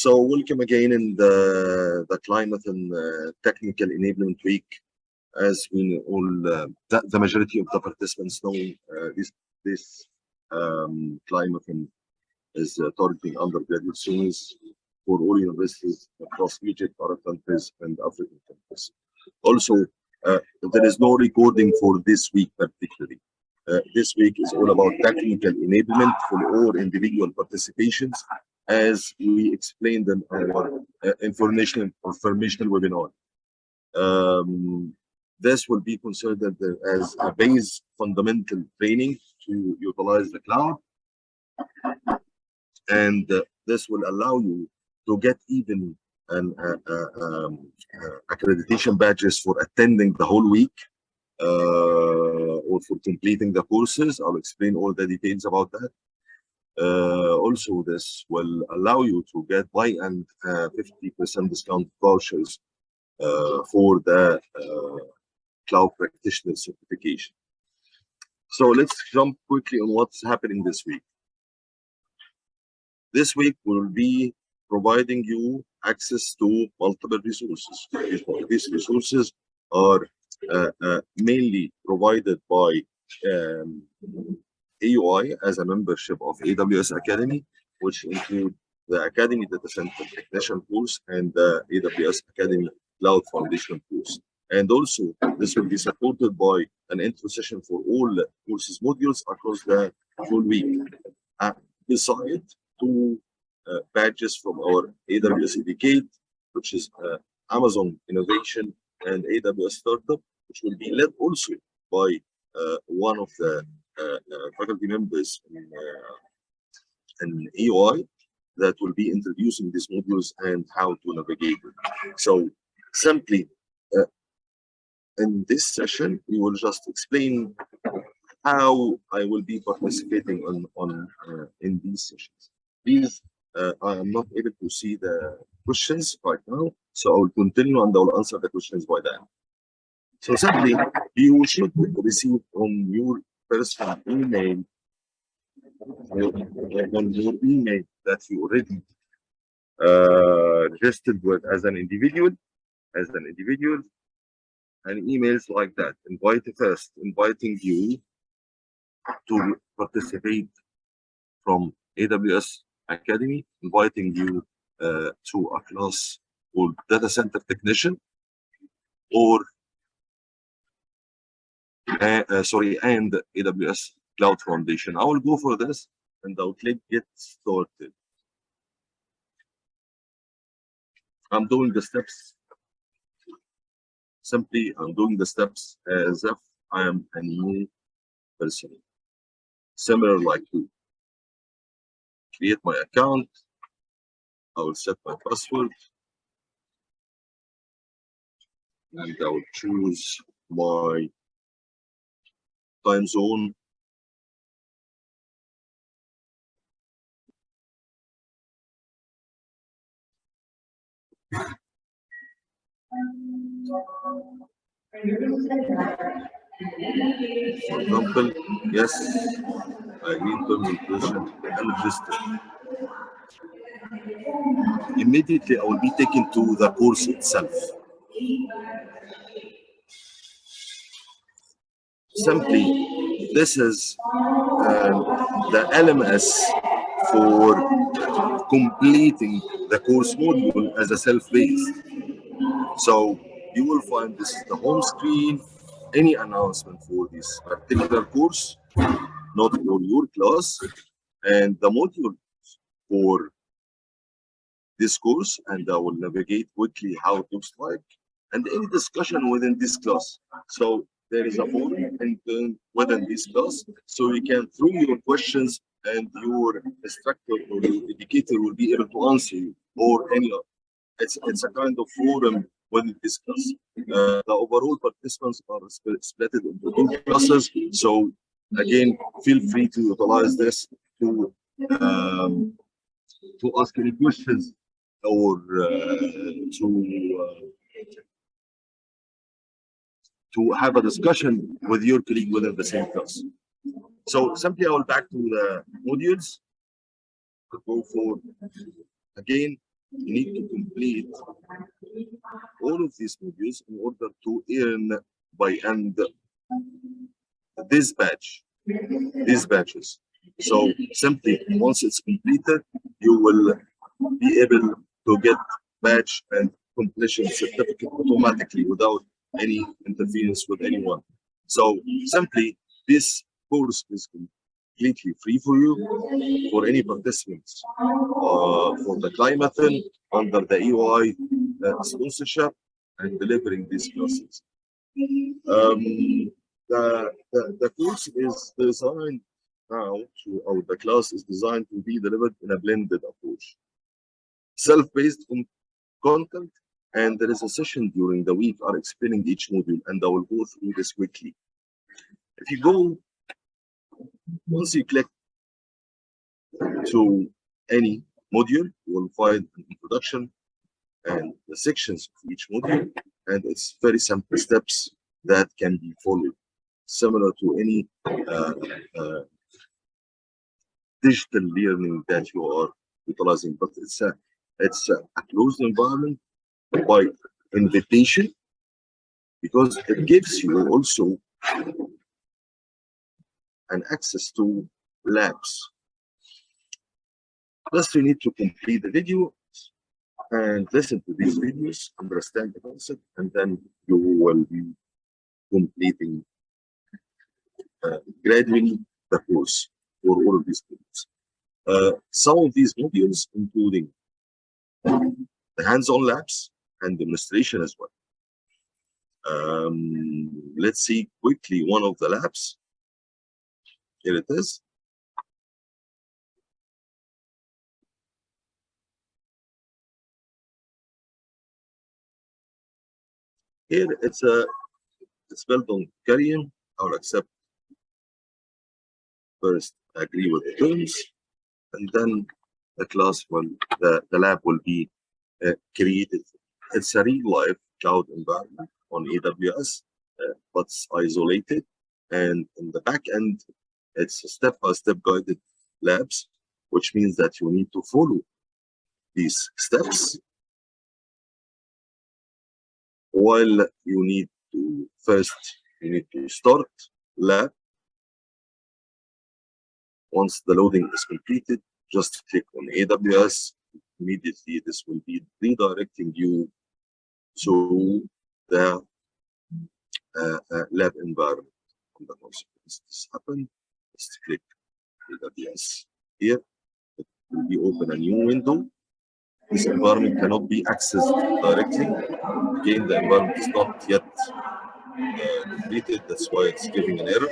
So welcome again in the Climathon Technical Enablement Week. As we all, the majority of the participants know, this Climathon is targeting undergraduate students for all universities across Egypt, Arab countries, and African countries. Also, there is no recording for this week particularly. This week is all about technical enablement for all individual participations, as we explained in our informational webinar. This will be considered as a base fundamental training to utilize the cloud, and this will allow you to get even an accreditation badges for attending the whole week or for completing the courses. I'll explain all the details about that. Also, this will allow you to get buy and 50% discount vouchers for the cloud practitioner certification. So let's jump quickly on what's happening this week. This week we'll be providing you access to multiple resources. These resources are mainly provided by AUI as a membership of AWS Academy, which include the Academy Data Center Technician course and the AWS Academy Cloud Foundation course. And also, this will be supported by an intro session for all courses modules across the whole week. Besides, two badges from our AWS Educate, which is Amazon Innovation and AWS Startup, which will be led also by one of the faculty members in AUI that will be introducing these modules and how to navigate it. So simply, in this session, we will just explain how I will be participating in these sessions. Please, I am not able to see the questions right now, so I will continue and I will answer the questions by then. So simply, you should receive on your personal email, that you already registered with as an individual, and emails like that, inviting you to participate from AWS Academy, inviting you to a class called Data Center Technician, or and AWS Cloud Foundation. I will go for this and I'll click Get Started. I'm doing the steps. Simply, I'm doing the steps as if I am a new person, similar like you. Create my account. I will set my password, and I will choose my time zone. For example, yes, I need permission and register. Immediately, I will be taken to the course itself. Simply, this is the LMS for completing the course module as a self-paced. So you will find this is the home screen, any announcement for this particular course, not for your class, and the module for this course, and I will navigate quickly how it looks like, and any discussion within this class. So there is a forum within this class, so you can throw your questions and your instructor or your educator will be able to answer you, or any of it's a kind of forum within this class. The overall participants are split into two classes, so again, feel free to utilize this to ask any questions or to have a discussion with your colleague within the same class. So simply I will back to the modules. Go for again you need to complete all of these modules in order to earn by end this batch, these batches. So simply once it's completed, you will be able to get batch and completion certificate automatically without any interference with anyone. So simply this course is completely free for you, for any participants, for the Climathon under the EY sponsorship and delivering these classes. The course is designed now to, or the class is designed to be delivered in a blended approach, self-paced content, and there is a session during the week are explaining each module, and I will go through this quickly. If you go, once you click to any module, you will find an introduction and the sections of each module, and it's very simple steps that can be followed, similar to any digital learning that you are utilizing, but it's a closed environment by invitation, because it gives you also an access to labs. Plus, you need to complete the video and listen to these videos, understand the concept, and then you will be completing gradually the course for all of these modules. Some of these modules, including the hands-on labs and demonstration as well. Let's see quickly one of the labs. Here it is. Here it's built on carrying. I'll accept first, agree with the terms, and then the class will, the lab will be created. It's a real life cloud environment on AWS, but it's isolated, and in the back end, it's step-by-step guided labs, which means that you need to follow these steps, while you need to start lab. Once the loading is completed, just click on AWS. Immediately, this will be redirecting you to the lab environment. On the console, this happened. Just click AWS here. It will be open a new window. This environment cannot be accessed directly. Again, the environment is not yet completed. That's why it's giving an error.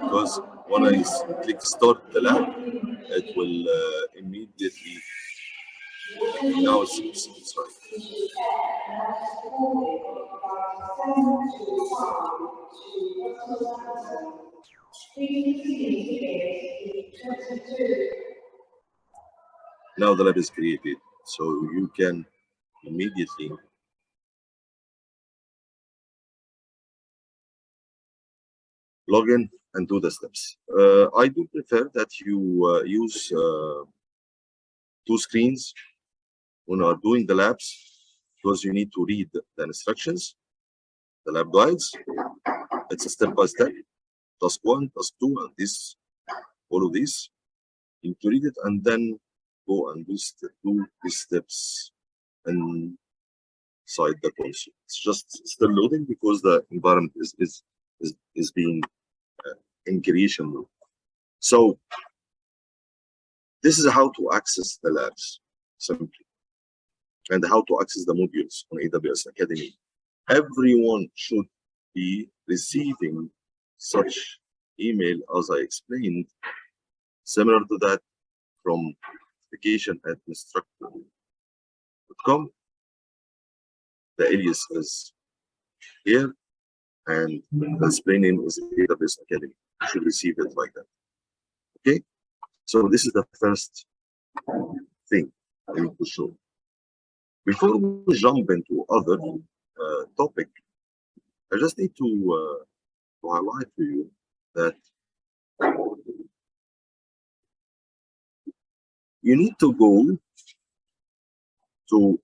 Because when I click start the lab, it will immediately. Now it's right. Now the lab is created, so you can immediately log in and do the steps. I do prefer that you use two screens when you are doing the labs, because you need to read the instructions, the lab guides. It's a step-by-step, task 1, task 2, and this, all of these. You need to read it and then go and do these steps inside the console. It's just still loading because the environment is being in creation mode. So this is how to access the labs simply, and how to access the modules on AWS Academy. Everyone should be receiving such email as I explained, similar to that from education@instructor.com. The alias is here, and the display name is AWS Academy. You should receive it like that. Okay, so this is the first thing I need to show. Before we jump into other topic, I just need to highlight to you that you need to go to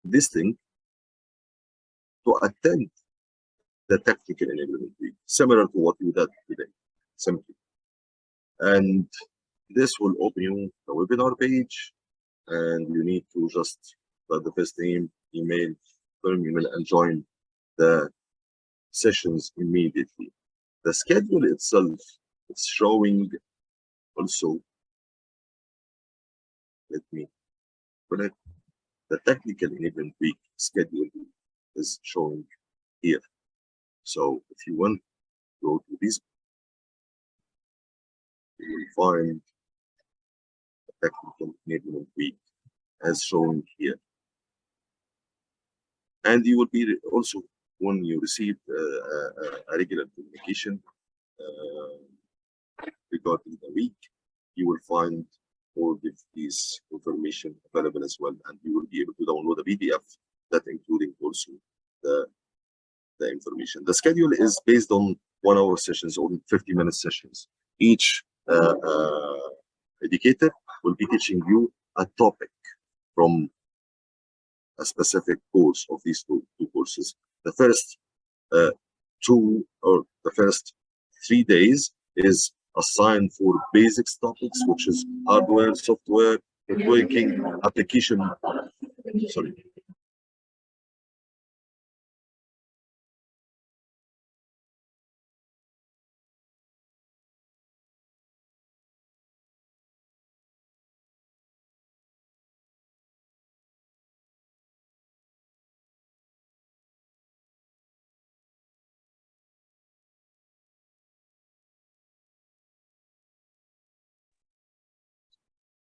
this thing to attend the technical enablement week, similar to what we did today, simply. And this will open you the webinar page, and you need to just put the first name, email, firm email, and join the sessions immediately. The schedule itself is showing also, let me connect, the technical enablement week schedule is showing here. So if you want to go to this, you will find the technical enablement week as shown here. And you will be also, when you receive a regular communication regarding the week, you will find all of these information available as well, and you will be able to download a PDF that including also the information. The schedule is based on 1 hour sessions or 50-minute sessions. Each educator will be teaching you a topic from a specific course of these two courses. The first 3 days is assigned for basics topics, which is hardware, software, networking, application. Sorry.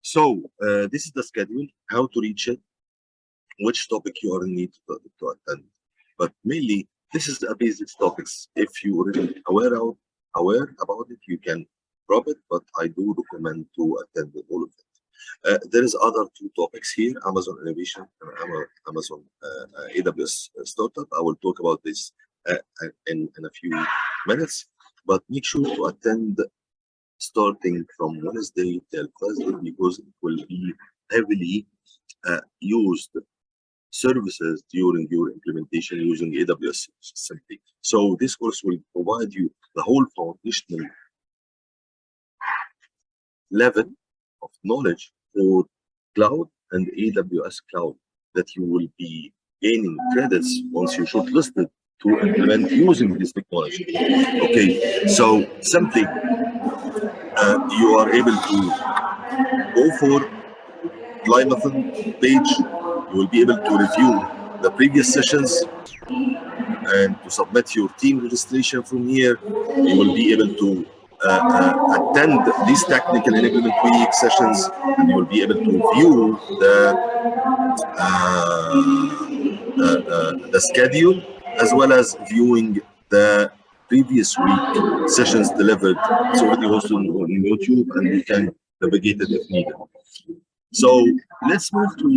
So this is the schedule, how to reach it, which topic you are in need to attend. But mainly, this is a basics topics. If you already aware about it, you can drop it, but I do recommend to attend all of it. There is other 2 topics here, Amazon Innovation and Amazon AWS Startup. I will talk about this in a few minutes, but make sure to attend starting from Wednesday till Thursday, because it will be heavily used services during your implementation using AWS simply. So this course will provide you the whole foundational level of knowledge for cloud and AWS cloud that you will be gaining credits once you shortlisted to implement using this technology. Okay, so simply you are able to go for Climathon page. You will be able to review the previous sessions and to submit your team registration from here. You will be able to attend these technical enablement week sessions, and you will be able to view the schedule, as well as viewing the previous week sessions delivered. It's already hosted on YouTube, and you can navigate it if needed. So let's move to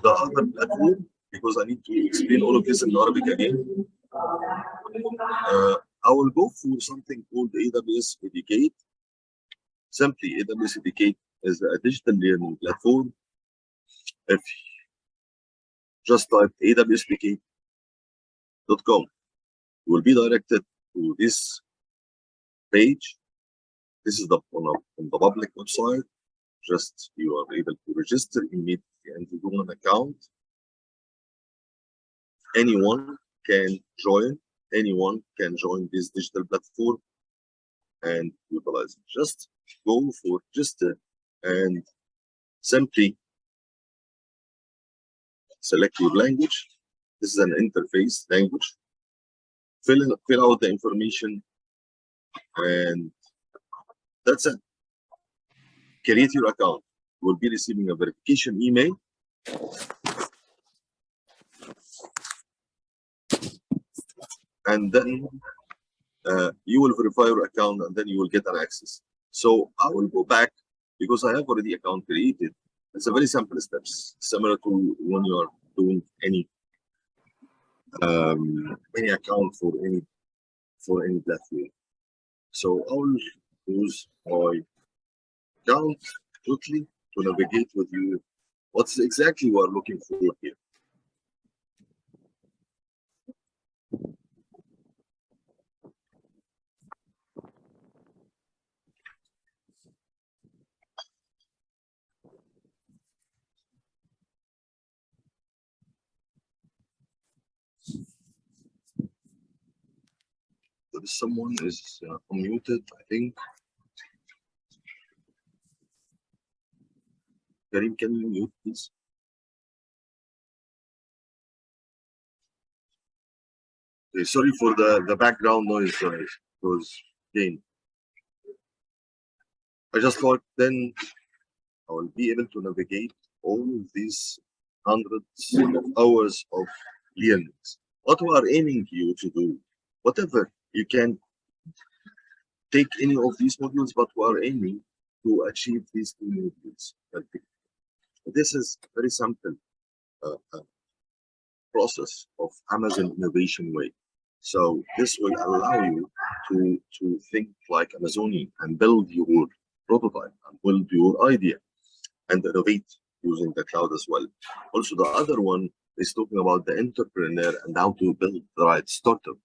the other platform, because I need to explain all of this in Arabic again. I will go for something called AWS Educate. Simply, AWS Educate is a digital learning platform. If you just type awseducate.com, you will be directed to this page. This is on the public website. Just you are able to register immediately and to do an account. Anyone can join. Anyone can join this digital platform and utilize it. Just go for register and simply select your language. This is an interface language. Fill out the information, and that's it. Create your account. You will be receiving a verification email. And then you will verify your account, and then you will get an access. So I will go back, because I have already account created. It's a very simple steps, similar to when you are doing any account for any platform. So I will use my account quickly to navigate with you What's exactly we're looking for here? There is someone is unmuted, I think. Karim, can you mute, please? Okay, sorry for the background noise, guys. Because again, I just thought then I will be able to navigate all of these hundreds of hours of learnings. What we are aiming you to do, whatever you can take any of these modules, but we are aiming to achieve these two modules. This is very simple process of Amazon innovation way. So this will allow you to think like Amazonian and build your prototype and build your idea and innovate using the cloud as well. Also, the other one is talking about the entrepreneur and how to build the right startup,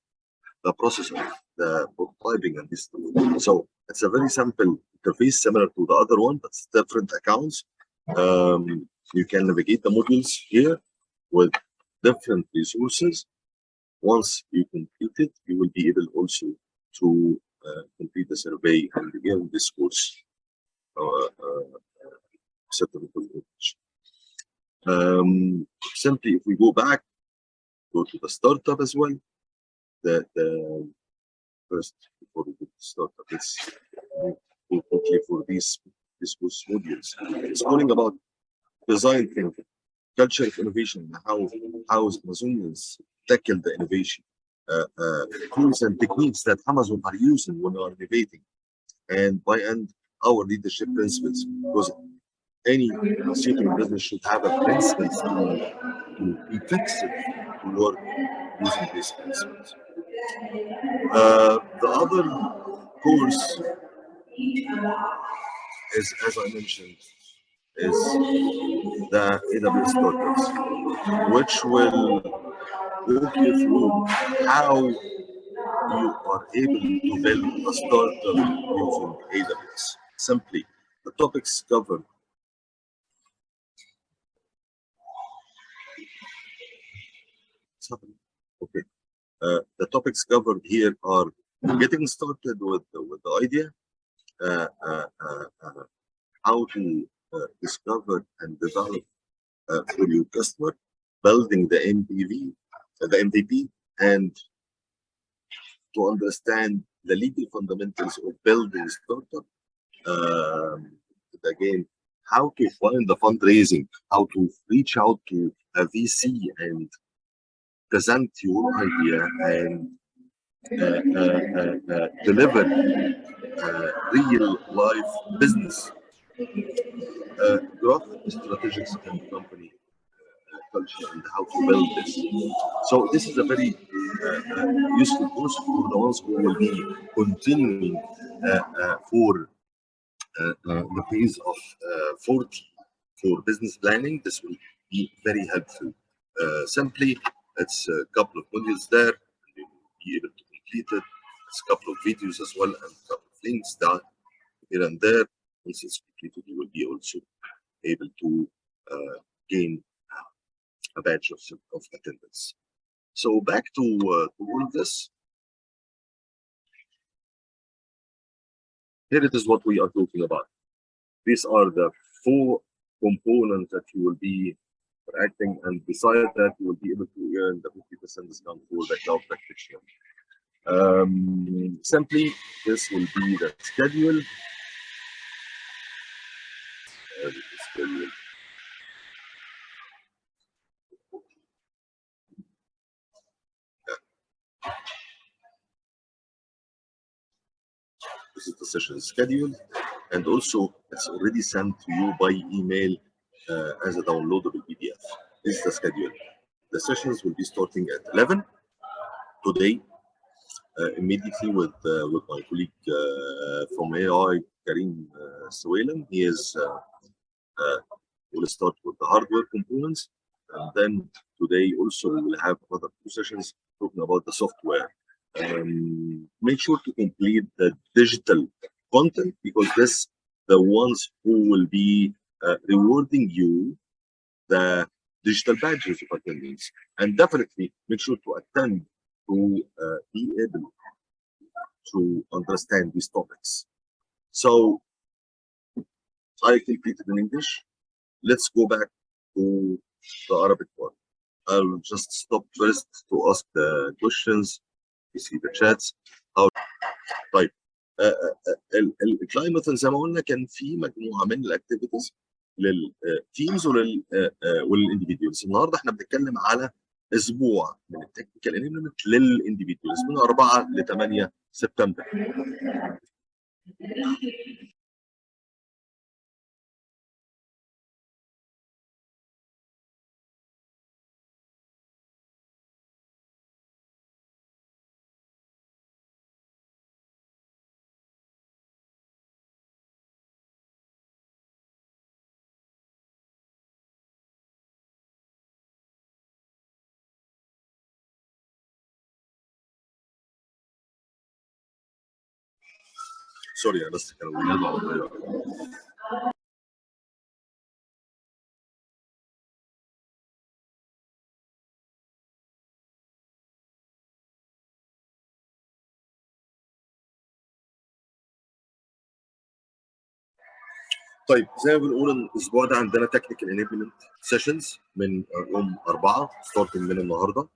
the process of the prototyping and this stuff. So it's a very simple interface, similar to the other one, but it's different accounts. You can navigate the modules here with different resources. Once you complete it, you will be able also to complete the survey and begin this course certificate. Simply, if we go back, go to the startup as well. The first, before we go to startup, let's go quickly for these course modules. It's calling about design thinking, culture of innovation, how Amazonians tackle the innovation, tools and techniques that Amazon are using when they are innovating, and by end our leadership principles, because any constituent business should have a principles to be flexible to work using these principles. The other course is, as I mentioned, is the AWS startups, which will walk you through how you are able to build a startup using AWS. Simply, the topics covered. Okay. The topics covered here are getting started with the idea, how to discover and develop for your customer, building the MVP, and to understand the legal fundamentals of building a startup. Again, how to find the fundraising, how to reach out to a VC and present your idea and deliver real life business growth strategies and company culture and how to build this. So this is a very useful course for the ones who will be continuing for the phase of 40 for business planning. This will be very helpful. Simply, it's a couple of modules there, and you will be able to complete it. It's a couple of videos as well, and a couple of links down here and there. Once it's completed, you will be also able to gain a badge of attendance. So back to all of this. Here it is what we are talking about. These are the 4 components that you will be acting, and beside that, you will be able to earn the 50% discount for the cloud practitioner. Simply, this will be the schedule. This is the session schedule, and also it's already sent to you by email as a downloadable PDF. This is the schedule. The sessions will be starting at 11 today, immediately with my colleague from AI, Karim Suwailan. He is we'll start with the hardware components, and then today also we'll have other two sessions talking about the software. Make sure to complete the digital content because this the ones who will be rewarding you the digital badges of attendance, and definitely make sure to attend to be able to understand these topics. So I completed in English. Let's go back to the Arabic one. I'll just stop first to ask the questions. You see the chats. طيب الكلايماثون زي ما قلنا كان في مجموعه من الاكتيفيتيز للتيمز وللانديفيدوالز. النهارده احنا بنتكلم على اسبوع من التكنيكال انيبلمنت للانديفيدوالز من 4 ل 8 سبتمبر. سوري بس كانوا بينادوا على الطياره. طيب زي ما بنقول الاسبوع ده عندنا تكنيكال انيبلمنت سيشنز من يوم 4 ستارتنج من النهارده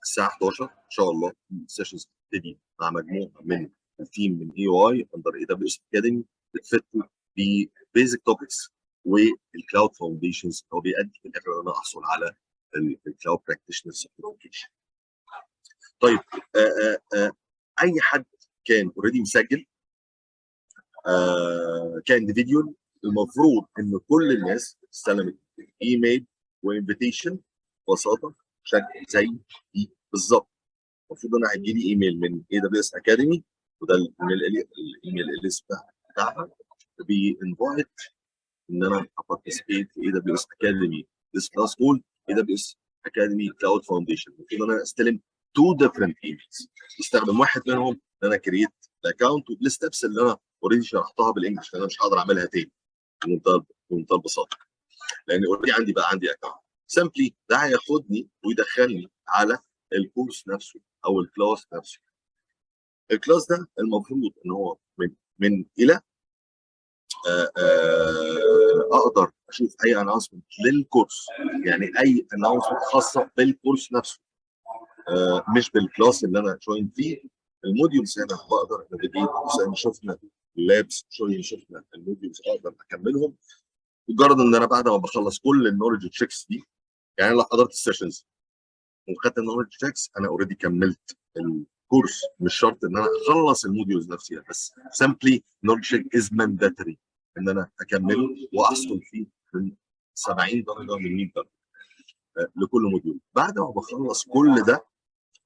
الساعه 11 ان شاء الله. السيشنز بتبتدي مع مجموعه من التيم من اي او اي اندر اي دبليو اس اكاديمي بتفتوا ببيزك توبكس والكلاود فاونديشنز او بيؤدي في الاخر ان انا احصل على الكلاود براكتيشنر سيرتيفيكيشن. طيب اي حد كان اوريدي مسجل كانديفيديول المفروض ان كل الناس استلمت ايميل وانفيتيشن ببساطه شكل زي دي بالظبط. المفروض انا هيجي لي ايميل من اي دبليو اس اكاديمي وده الايميل الليست بتاعها بينفايت ان انا ابارتيسيبيت في اي دبليو اس اكاديمي ذيس كلاس كول اي دبليو اس اكاديمي كلاود فاونديشن. المفروض انا استلم تو ديفرنت ايميلز استخدم واحد منهم ان انا كريت الاكونت والستبس اللي انا اوريدي شرحتها بالانجلش فانا مش هقدر اعملها تاني بمنتهى البساطه لان اوريدي عندي اكونت. سامبلي ده هياخدني ويدخلني على الكورس نفسه او الكلاس نفسه. الكلاس ده المفروض ان هو من الى اقدر اشوف اي اناونسمنت للكورس يعني اي اناونسمنت خاصه بالكورس نفسه مش بالكلاس اللي انا جوين فيه. الموديولز هنا بقدر زي شفنا اللابس شفنا الموديولز اقدر اكملهم مجرد ان انا بعد ما بخلص كل النولج تشيكس دي. يعني لو حضرت السيشنز وخدت النولج تشيكس انا اوريدي كملت الكورس مش شرط ان انا اخلص الموديولز نفسها بس سامبلي نولج تشيك از مانداتوري ان انا اكمله واحصل فيه من 70 درجه من 100 درجه لكل موديول. بعد ما بخلص كل ده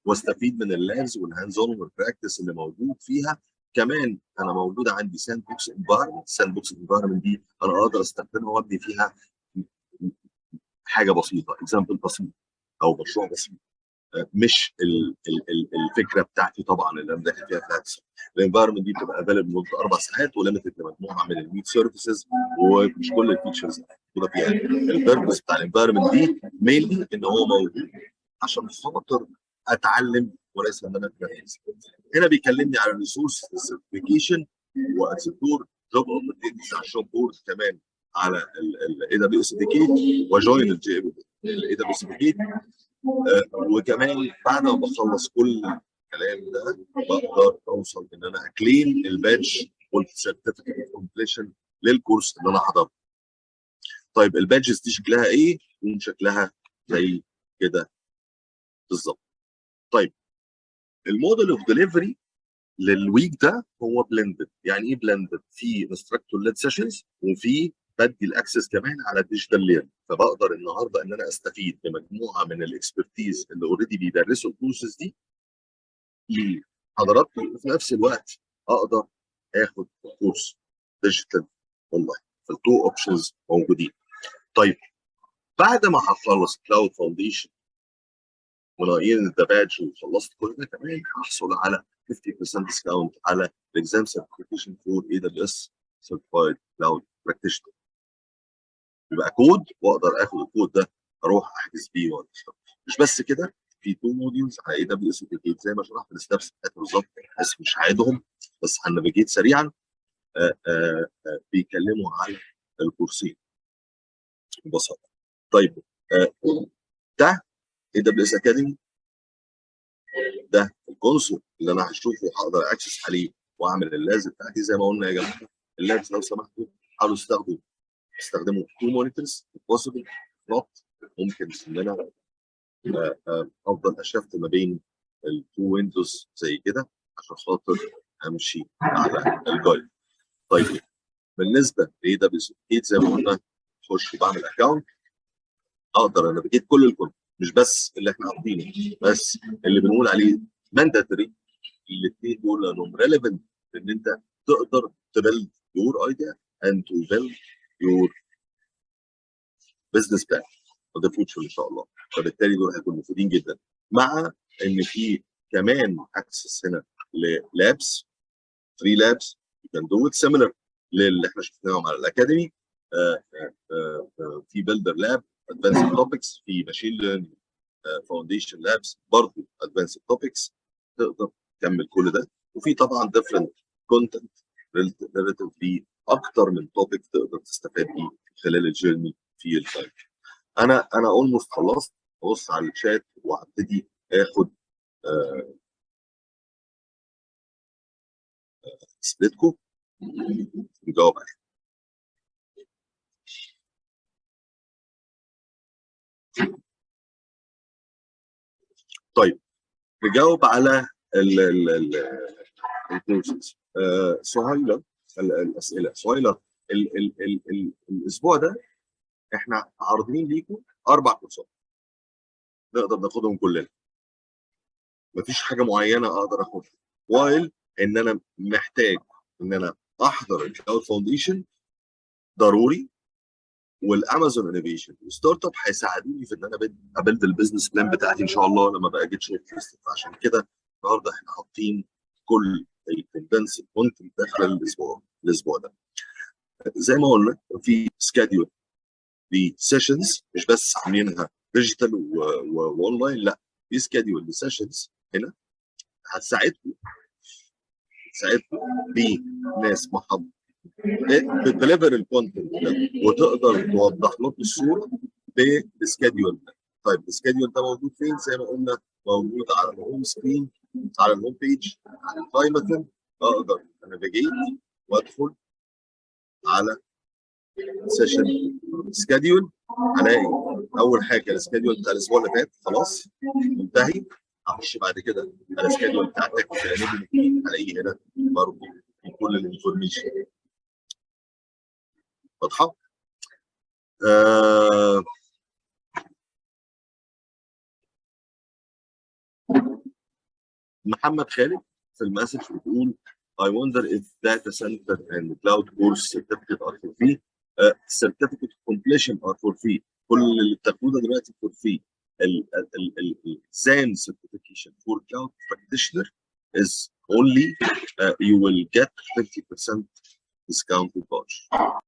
واستفيد من اللابز والهاندز اون والبراكتس اللي موجود فيها كمان انا موجود عندي ساند بوكس انفايرمنت. الساند بوكس انفايرمنت دي انا اقدر استخدمها وابني فيها حاجه بسيطه اكزامبل بسيط او مشروع بسيط مش الفكره بتاعتي طبعا اللي انا داخل فيها فلاتس. الانفايرمنت دي بتبقى افيلبل لمده 4 ساعات وليمتد لمجموعه من الميت سيرفيسز ومش كل الفيتشرز موجوده فيها. البيربس بتاع الانفايرمنت دي مينلي ان هو موجود عشان خاطر اتعلم وليس ان انا اتميز. هنا بيكلمني على الريسورس سيرتيفيكيشن واكسبلور جوب اوبورتيونيتيز على الجوب بورد كمان على الاي دبليو اس ديكيت وجوين الاي دبليو اس ديكيت. وكمان بعد ما بخلص كل الكلام ده بقدر اوصل ان انا اكليم البادج والسيرتيفيكت كومبليشن للكورس اللي انا حضرته. طيب البادجز دي شكلها ايه؟ شكلها زي كده بالظبط. طيب الموديل اوف ديليفري للويك ده هو بلندد. يعني ايه بلندد؟ في انستراكتور ليد سيشنز وفي بدي الاكسس كمان على الديجيتال ليرن. فبقدر النهارده ان انا استفيد بمجموعه من الاكسبرتيز اللي اوريدي بيدرسوا الكورسز دي لحضراتكم وفي نفس الوقت اقدر اخد كورس ديجيتال اونلاين. فالتو اوبشنز موجودين. طيب بعد ما هخلص كلاود فاونديشن وناقين ذا بادج وخلصت كل ده، كمان هحصل على 50% ديسكاونت على الاكزام سيرتيفيكيشن فور اي دبليو اس سيرتيفايد كلاود براكتيشنر. يبقى كود، واقدر اخد الكود ده اروح احجز بيه واشتغل. مش بس كده، في 2 موديولز على اي دبليو اس زي ما شرحت الستبس بتاعتهم بالظبط، بس مش هعيدهم، بس هنافيجيت سريعا. بيتكلموا على الكورسين ببساطه. طيب ده اي دبليو اس اكاديمي، ده الكونسول اللي انا هشوفه وهقدر اكسس عليه واعمل اللابس بتاعتي. زي ما قلنا يا جماعه، اللابس لو سمحتوا حاولوا استخدموا 2 مونيتورز بوسيبل، نوت ممكن ان انا افضل اشفت ما بين التو ويندوز زي كده عشان خاطر امشي على الجايد. طيب بالنسبه ل دبليو زي ما قلنا، اخش بعمل اكونت، اقدر انا بجيب كل الكونت، مش بس اللي احنا عارفينه، بس اللي بنقول عليه مانداتوري. الاثنين دول لانهم ريليفنت ان انت تقدر تبلد يور ايديا اند تو بيلد يور بزنس بلان فور ذا فيوتشر ان شاء الله. فبالتالي دول هيكونوا مفيدين جدا، مع ان في كمان اكسس هنا للابس، 3 لابس يو كان دو ات سيميلر للي احنا شفناهم على الاكاديمي. في بيلدر لاب ادفانسد توبكس، في ماشين ليرنينج فاونديشن لابس برضه ادفانسد توبكس، تقدر تكمل كل ده. وفي طبعا ديفرنت كونتنت ريليتيف اكتر من توبك تقدر تستفاد بيه خلال الجيرني في التايم. انا اولموست خلصت. ببص على الشات وهبتدي اخد سبليتكم نجاوب عليه. طيب نجاوب على الكورسز. سهيله الاسئله. سهيله، الاسبوع ده احنا عارضين ليكم 4 كورسات نقدر ناخدهم كلنا. مفيش حاجه معينه اقدر اخدها، وايل ان انا محتاج ان انا احضر الكلاود فاونديشن ضروري، والامازون انوفيشن وستارت اب هيساعدوني في ان انا ابلد البيزنس بلان بتاعتي ان شاء الله لما بقى جيت شورت ليست. فعشان كده النهارده احنا حاطين كل الكوندنس كونتنت داخل الاسبوع ده. زي ما قلنا في سكادول لسيشنز، مش بس عاملينها ديجيتال واونلاين، لا، في سكادول لسيشنز هنا هتساعدكم بناس محضره بتديليفر الكونتنت ده وتقدر توضح لكم الصوره بالسكادول ده. طيب السكادول ده موجود فين؟ زي ما قلنا موجود على الهوم سكرين، على الهوم بيج، على الكلايماثون. اقدر انافيجيت وادخل على سيشن سكادول، هلاقي اول حاجه السكادول بتاع الاسبوع اللي فات خلاص منتهي. هخش بعد كده على السكادول بتاع Enablement، هلاقيه هنا برضه في كل الانفورميشن واضحه. محمد خالد في المسج بتقول I wonder if data center and cloud course certificate are for free. Certificate of completion are for free. كل اللي بتاخدوه دلوقتي for free. exam certification for cloud practitioner is only you will get 50% discounted voucher.